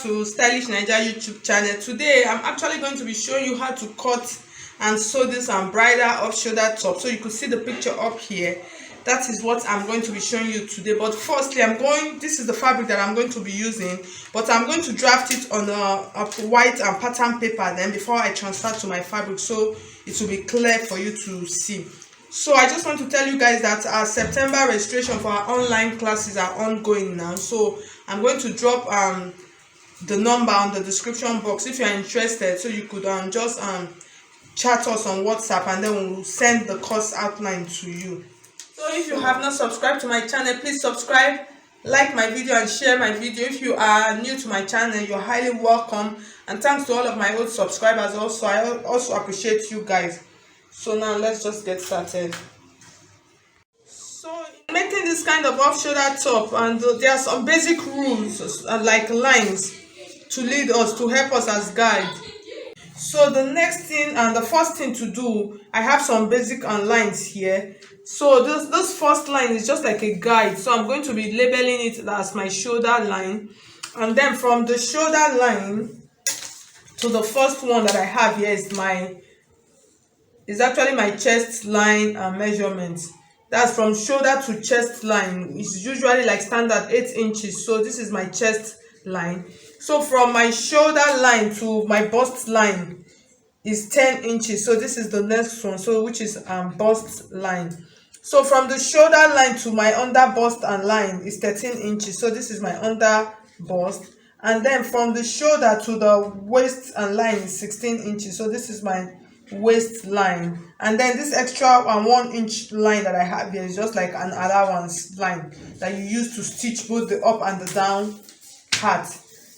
to Stylish Naija YouTube channel. Today I'm actually going to be showing you how to cut and sew this bridal off-shoulder top. So you could see the picture up here. That is what I'm going to be showing you today. But firstly, this is the fabric that I'm going to be using, but I'm going to draft it on a white and pattern paper then before I transfer to my fabric, so it will be clear for you to see. So I just want to tell you guys that our September registration for our online classes are ongoing now. So I'm going to drop the number on the description box if you're interested, so you could just chat us on WhatsApp, and then we'll send the course outline to you. So if you have not subscribed to my channel, please subscribe, like my video, and share my video. If you are new to my channel, you're highly welcome, and thanks to all of my old subscribers also. I also appreciate you guys. So now let's just get started. So in making this kind of off-shoulder top, and there are some basic rules like lines to lead us, to help us as guide. So the next thing and the first thing to do, I have some basic lines here. So this first line is just like a guide. So I'm going to be labeling it as my shoulder line, and then from the shoulder line to the first one that I have here is actually my chest line measurement. That's from shoulder to chest line. It's usually like standard 8 inches. So this is my chest line. So from my shoulder line to my bust line is 10 inches. So this is the next one, so which is bust line. So from the shoulder line to my under bust and line is 13 inches. So this is my under bust. And then from the shoulder to the waist and line is 16 inches. So this is my waist line. And then this extra 1 inch line that I have here is just like an allowance line that you use to stitch both the up and the down part.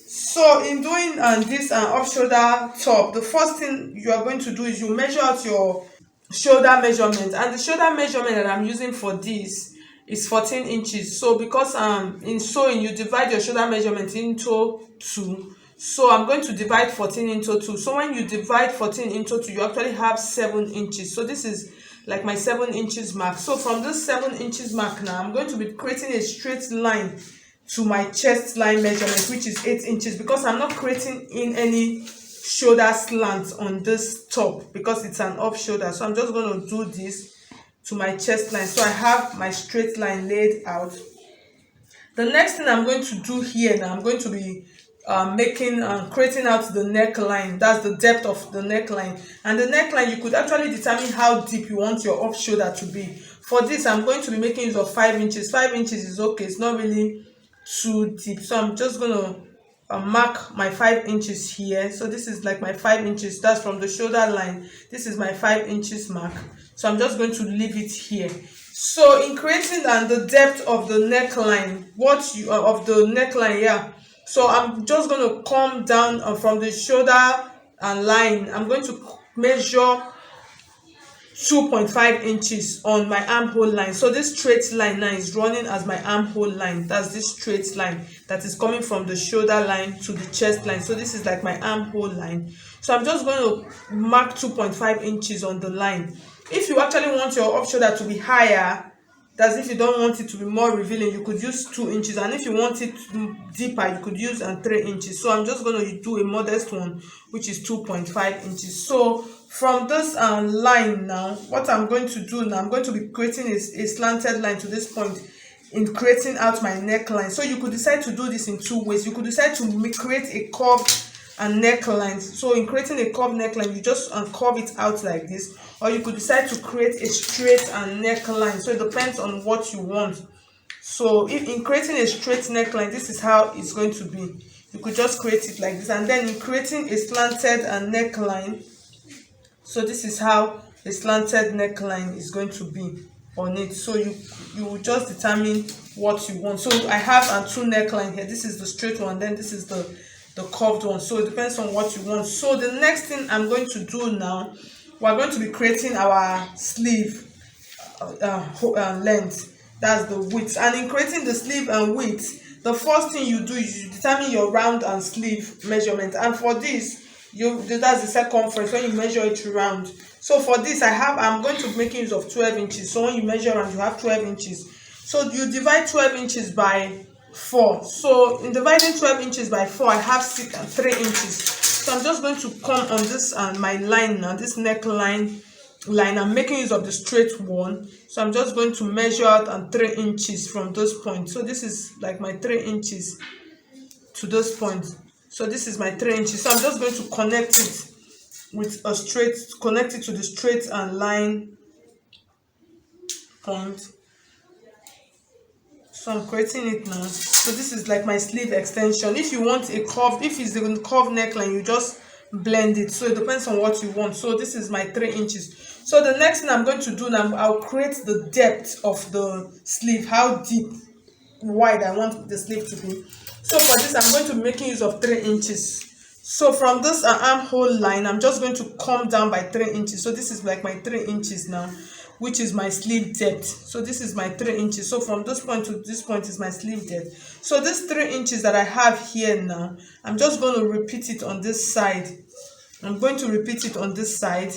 So in doing this off-shoulder top, the first thing you are going to do is you measure out your shoulder measurement, and the shoulder measurement that I'm using for this is 14 inches. So because in sewing you divide your shoulder measurement into 2, so I'm going to divide 14 into 2. So when you divide 14 into 2, you actually have 7 inches. So this is like my 7 inches mark. So from this 7 inches mark now, I'm going to be creating a straight line to my chest line measurement, which is 8 inches, because I'm not creating in any shoulder slant on this top because it's an off shoulder. So I'm just going to do this to my chest line. So I have my straight line laid out. The next thing I'm going to do here now, I'm going to be creating out the neckline. That's the depth of the neckline. And the neckline, you could actually determine how deep you want your off shoulder to be. For this, I'm going to be making use of 5 inches. 5 inches is okay, it's not really too deep. So I'm just going to mark my 5 inches here. So this is like my 5 inches. That's from the shoulder line. This is my 5 inches mark. So I'm just going to leave it here. So in creating the depth of the neckline, of the neckline, yeah. So I'm just going to come down from the shoulder and line. I'm going to measure 2.5 inches on my armhole line. So this straight line now is running as my armhole line. That's this straight line that is coming from the shoulder line to the chest line. So this is like my armhole line. So I'm just going to mark 2.5 inches on the line. If you actually want your off shoulder to be higher, that's if you don't want it to be more revealing, you could use 2 inches. And if you want it deeper, you could use 3 inches. So I'm just going to do a modest one, which is 2.5 inches. So from this line now, what I'm going to do now, I'm going to be creating a slanted line to this point in creating out my neckline. So you could decide to do this in 2 ways. You could decide to create a curved neckline. So in creating a curved neckline, you just curve it out like this, or you could decide to create a straight neckline. So it depends on what you want. So if in creating a straight neckline, this is how it's going to be. You could just create it like this. And then in creating a slanted neckline, so this is how a slanted neckline is going to be on it. So you will just determine what you want. So I have 2 neckline here. This is the straight one, then this is the curved one. So it depends on what you want. So the next thing I'm going to do now, we're going to be creating our sleeve length. That's the width. And in creating the sleeve and width, the first thing you do is you determine your round and sleeve measurement. And for this, that's the circumference when you measure it round. So for this, I'm going to be making use of 12 inches. So when you measure round, you have 12 inches. So you divide 12 inches by 4. So in dividing 12 inches by 4, I have 3 inches. So I'm just going to come on this my line now, this neckline line. I'm making use of the straight one, so I'm just going to measure out and 3 inches from those points. So this is like my 3 inches to those points. So this is my 3 inches. So I'm just going to connect it with a straight, connect it to the straight and line point. So I'm creating it now. So this is like my sleeve extension. If you want a curve, if it's a curved neckline, you just blend it. So it depends on what you want. So this is my 3 inches. So the next thing I'm going to do now, I'll create the depth of the sleeve, how deep, wide I want the sleeve to be. So for this, I'm going to be making use of 3 inches. So from this armhole line, I'm just going to come down by 3 inches. So this is like my 3 inches now, which is my sleeve depth. So this is my 3 inches. So from this point to this point is my sleeve depth. So this 3 inches that I have here now, I'm just going to repeat it on this side. I'm going to repeat it on this side.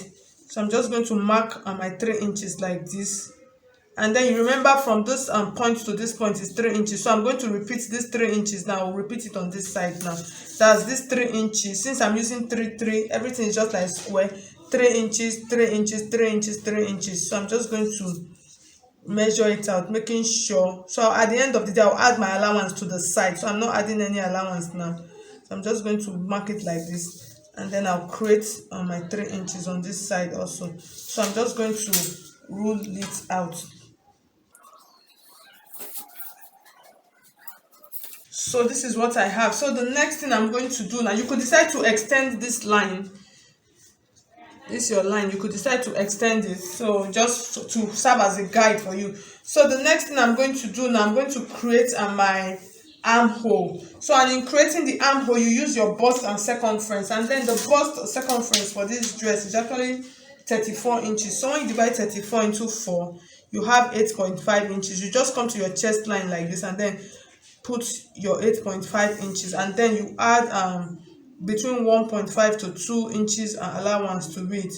So I'm just going to mark my 3 inches like this. And then you remember from this point to this point is 3 inches. So I'm going to repeat this 3 inches now. I'll repeat it on this side now. That's this 3 inches. Since I'm using 3, everything is just like square. 3 inches, 3 inches, 3 inches, 3 inches. So I'm just going to measure it out, making sure. So at the end of the day, I'll add my allowance to the side. So I'm not adding any allowance now. So I'm just going to mark it like this. And then I'll create my 3 inches on this side also. So I'm just going to rule it out. So this is what I have. So the next thing I'm going to do now, you could decide to extend this line. This is your line. You could decide to extend it. So just to serve as a guide for you. So the next thing I'm going to do now, I'm going to create my armhole. So and in creating the armhole, you use your bust and circumference. And then the bust circumference for this dress is actually 34 inches. So when you divide 34 into 4, you have 8.5 inches. You just come to your chest line like this and then put your 8.5 inches, and then you add between 1.5 to 2 inches allowance to it,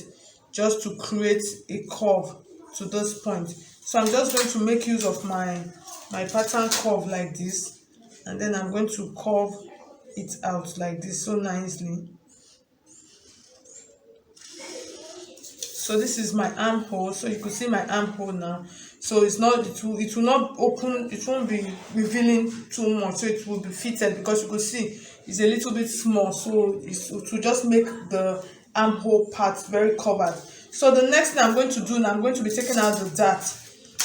just to create a curve to this point. So I'm just going to make use of my pattern curve like this, and then I'm going to curve it out like this so nicely. So this is my armhole. So you could see my armhole now. So it will not open, it won't be revealing too much, so it will be fitted, because you could see it's a little bit small, so it will just make the armhole part very covered. So the next thing I'm going to do now, I'm going to be taking out the dart,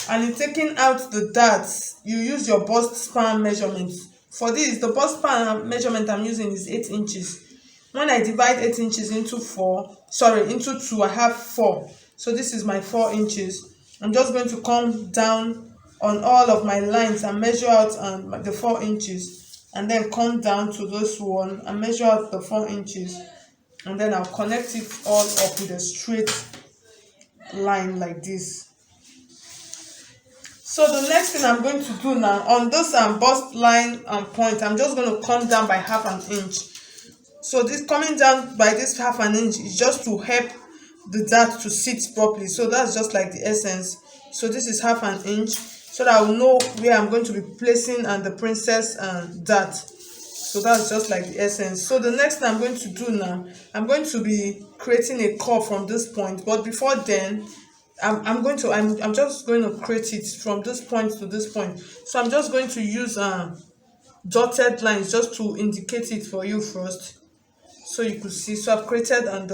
and in taking out the dart, you use your bust span measurement. For this, the bust span measurement I'm using is 8 inches. When I divide 8 inches into 2, I have 4. So this is my 4 inches. I'm just going to come down on all of my lines and measure out the 4 inches, and then come down to this one and measure out the 4 inches, and then I'll connect it all up with a straight line like this. So the next thing I'm going to do now, on this bust line point, I'm just going to come down by half an inch. So this coming down by this half an inch is just to help the dart to sit properly. So that's just like the essence. So this is half an inch, so that I will know where I'm going to be placing the princess dart. So that's just like the essence. So the next thing I'm going to do now, I'm going to be creating a curve from this point. But before then, I'm just going to create it from this point to this point. So I'm just going to use dotted lines just to indicate it for you first, so you could see. So I've created, and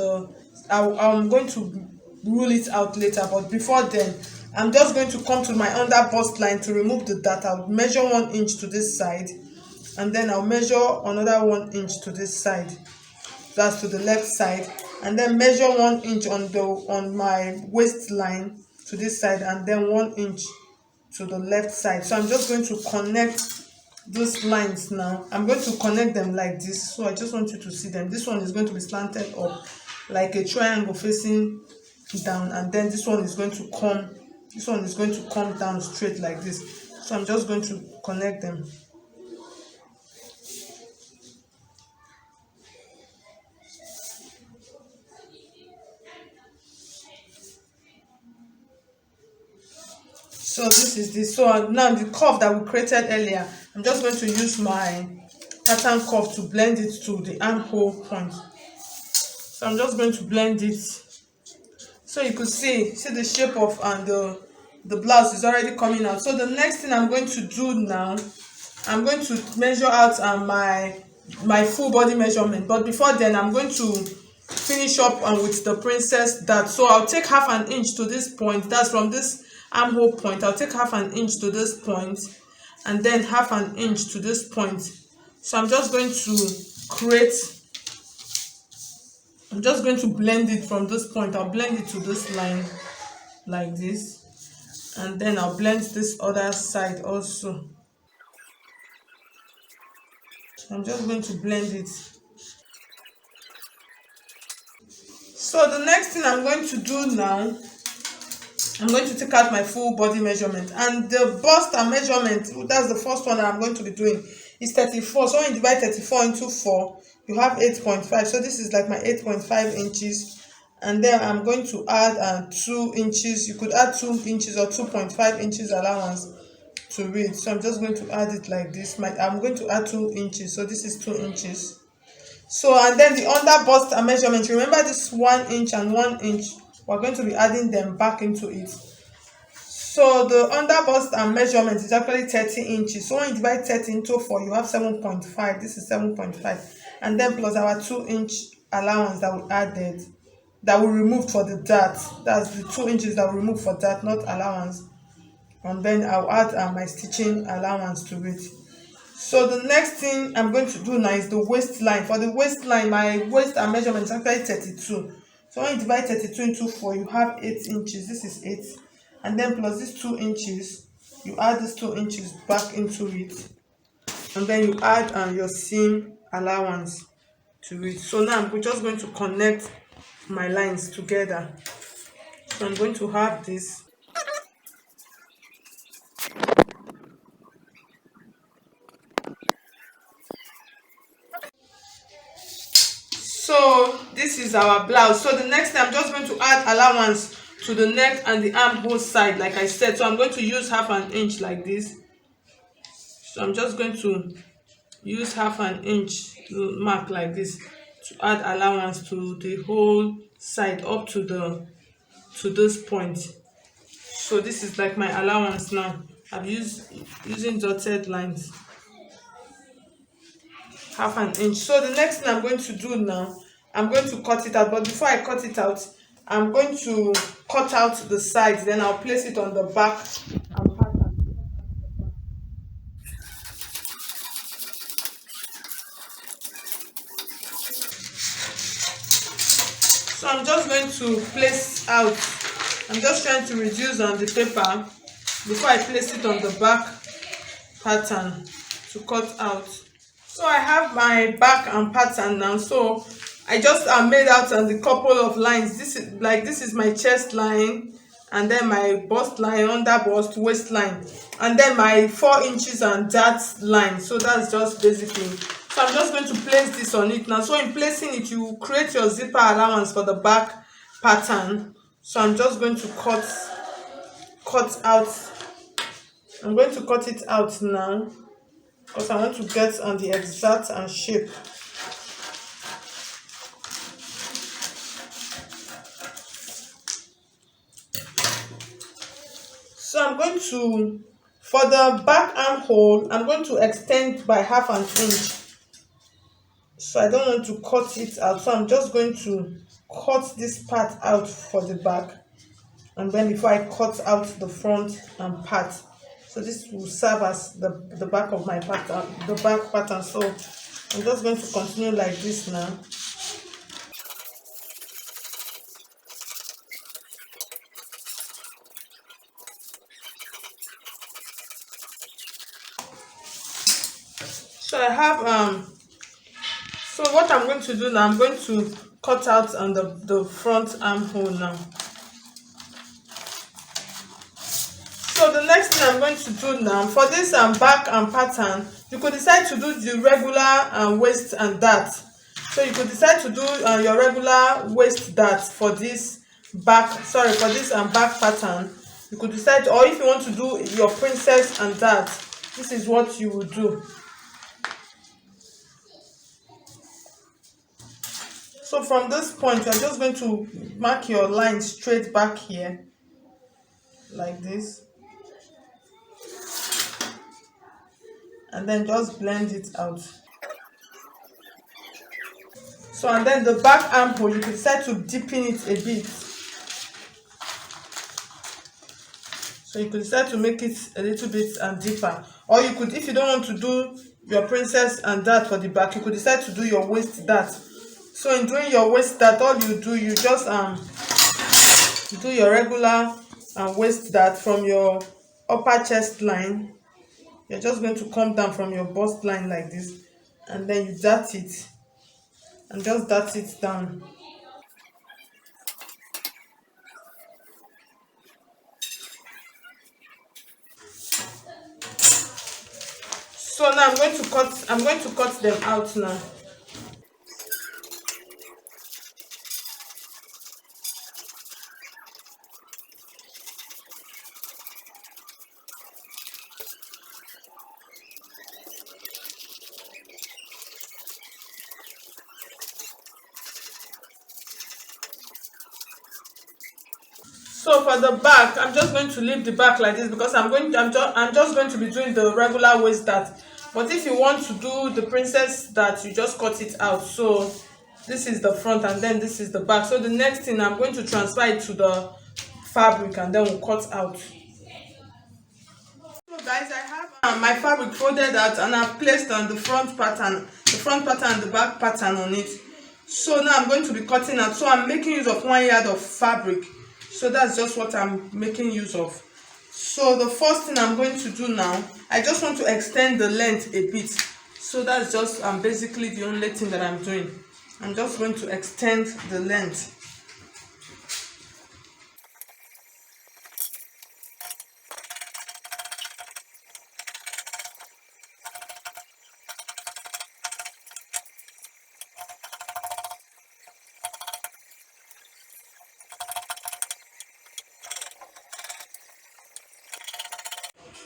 I'm going to rule it out later, but before then, I'm just going to come to my under bust line to remove the dart. I'll measure 1 inch to this side, and then I'll measure another 1 inch to this side, that's to the left side, and then measure 1 inch on my waistline to this side, and then 1 inch to the left side. So I'm just going to connect those lines now. I'm going to connect them like this. So I just want you to see them. This one is going to be slanted up like a triangle facing down, and then this one is going to come down straight like this. So I'm just going to connect them. So this is this. So now the curve that we created earlier, I'm just going to use my pattern curve to blend it to the armhole point. So I'm just going to blend it, so you could see the shape of, and the blouse is already coming out. So the next thing I'm going to do now, I'm going to measure out my full body measurement. But before then, I'm going to finish up with the princess dart. So I'll take half an inch to this point. That's from this armhole point. I'll take half an inch to this point, and then half an inch to this point. So I'm just going to blend it from this point. I'll blend it to this line like this, and then I'll blend this other side also. So I'm just going to blend it. So the next thing I'm going to do now, I'm going to take out my full body measurement, and the bust and measurement, that's the first one that I'm going to be doing, is 34. So when you divide 34 into 4, you have 8.5. So this is like my 8.5 inches, and then I'm going to add 2 inches. You could add 2 inches or 2.5 inches allowance to it. So I'm just going to add it like this. I'm going to add 2 inches. So this is 2 inches. So, and then the under bust and measurement, remember this 1 inch and 1 inch, we're going to be adding them back into it. So the under bust and measurement is actually 30 inches. So when you divide 30 into 4, you have 7.5. This is 7.5. And then plus our 2-inch allowance that we added, that we removed for the dart. That's the 2 inches that we removed for dart, not allowance. And then I'll add my stitching allowance to it. So the next thing I'm going to do now is the waistline. For the waistline, my waist and measurement is actually 32. So when you divide 32 into 4, you have 8 inches. This is 8. And then plus this 2 inches, you add this 2 inches back into it. And then you add your seam allowance to it. So now I'm just going to connect my lines together. So I'm going to have this. So this is our blouse. So the next thing, I'm just going to add allowance to the neck and the armhole side, like I said. So I'm going to use half an inch like this. So I'm just going to use half an inch mark like this to add allowance to the whole side up to this point. So this is like my allowance now. I'm using dotted lines, half an inch. So the next thing I'm going to do now, I'm going to cut it out. But before I cut it out, I'm going to cut out the sides, then I'll place it on the back and pattern. So I'm just going to place out. I'm just trying to reduce on the paper before I place it on the back pattern to cut out. So I have my back and pattern now. So I just made out on the couple of lines. This is my chest line, and then my bust line, under bust, waistline, and then my 4 inches and that line. So that's just basically. So I'm just going to place this on it now. So in placing it, you create your zipper allowance for the back pattern. So I'm just going to cut out. I'm going to cut it out now, because I want to get on the exact and shape. So I'm going to, for the back armhole, I'm going to extend by half an inch. So I don't want to cut it out. So I'm just going to cut this part out for the back. And then before I cut out the front and part. So this will serve as the back of my pattern, the back pattern. So I'm just going to continue like this now. So I have so what I'm going to do now, I'm going to cut out on the front armhole now. So the next thing I'm going to do now, for this back and pattern, you could decide to do the regular waist and dart. So you could decide to do your regular waist dart for this back, for this back pattern. You could decide, or if you want to do your princess and dart, this is what you will do. So from this point, you're just going to mark your line straight back here, like this, and then just blend it out. So, and then the back armhole, you can decide to deepen it a bit. So you could decide to make it a little bit deeper, or you could, if you don't want to do your princess and that for the back, you could decide to do your waist that. So in doing your waist that, all you do, you just do your regular waist that from your upper chest line. You're just going to come down from your bust line like this, and then you dart it, and just dart it down. So now I'm going to cut them out now. So for the back, I'm just going to leave the back like this because I'm just going to be doing the regular waist that. But if you want to do the princess that, you just cut it out. So this is the front and then this is the back. So the next thing, I'm going to transfer it to the fabric and then we'll cut out. So guys, I have my fabric folded out and I've placed on the front pattern and the back pattern on it. So now I'm going to be cutting out. So I'm making use of 1 yard of fabric. So that's just what I'm making use of. So the first thing I'm going to do now, I just want to extend the length a bit. So that's just basically the only thing that I'm doing. I'm just going to extend the length.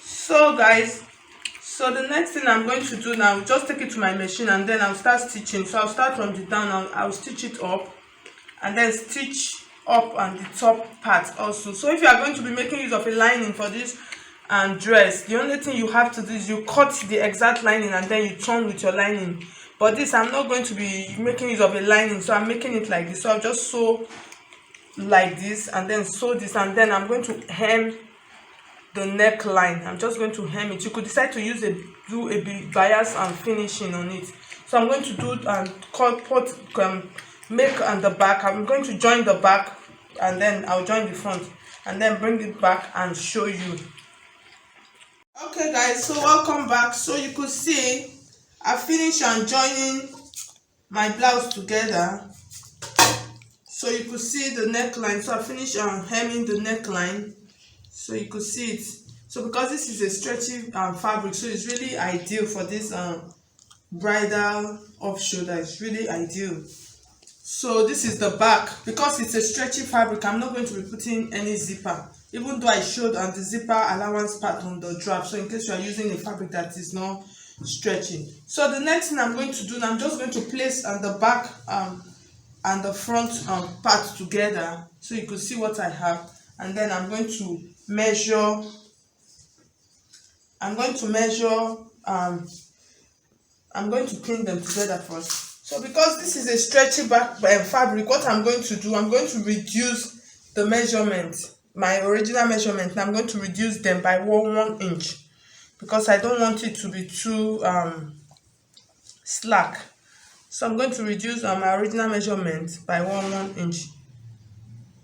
So guys, so the next thing I'm going to do now, just take it to my machine and then I'll start stitching. So I'll start from the down, I'll stitch it up and then stitch up on the top part also. So if you are going to be making use of a lining for this dress, the only thing you have to do is you cut the exact lining and then you turn with your lining. But this, I'm not going to be making use of a lining, so I'm making it like this. So I'll just sew like this and then sew this, and then I'm going to hem the neckline. I'm just going to hem it. You could decide to do a bias and finishing on it. So I'm going to do make on the back. I'm going to join the back and then I'll join the front and then bring it back and show you. Okay guys, so welcome back. So you could see I finished on joining my blouse together. So you could see the neckline. So I finished on hemming the neckline. So you could see it. So because this is a stretchy fabric, so it's really ideal for this bridal off shoulder. It's really ideal. So this is the back. Because it's a stretchy fabric, I'm not going to be putting any zipper, even though I showed on the zipper allowance part on the drop. So in case you are using a fabric that is not stretching. So the next thing I'm going to do, I'm just going to place on the back and the front part together, so you could see what I have. And then I'm going to measure. I'm going to pin them together first. So because this is a stretchy back fabric, what I'm going to do, I'm going to reduce the measurement, my original measurement, and I'm going to reduce them by 1 inch because I don't want it to be too slack. So I'm going to reduce my original measurement by 1 inch.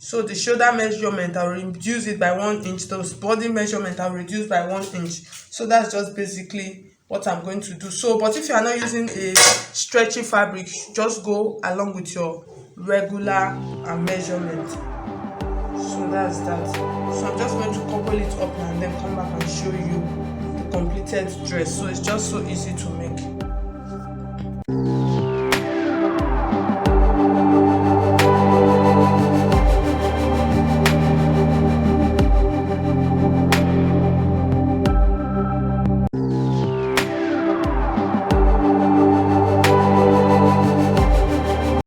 So the shoulder measurement, I'll reduce it by 1 inch. The body measurement, I'll reduce by 1 inch. So that's just basically what I'm going to do. So, but if you are not using a stretchy fabric, just go along with your regular measurement. So that's that. So I'm just going to couple it up and then come back and show you the completed dress. So it's just so easy to make.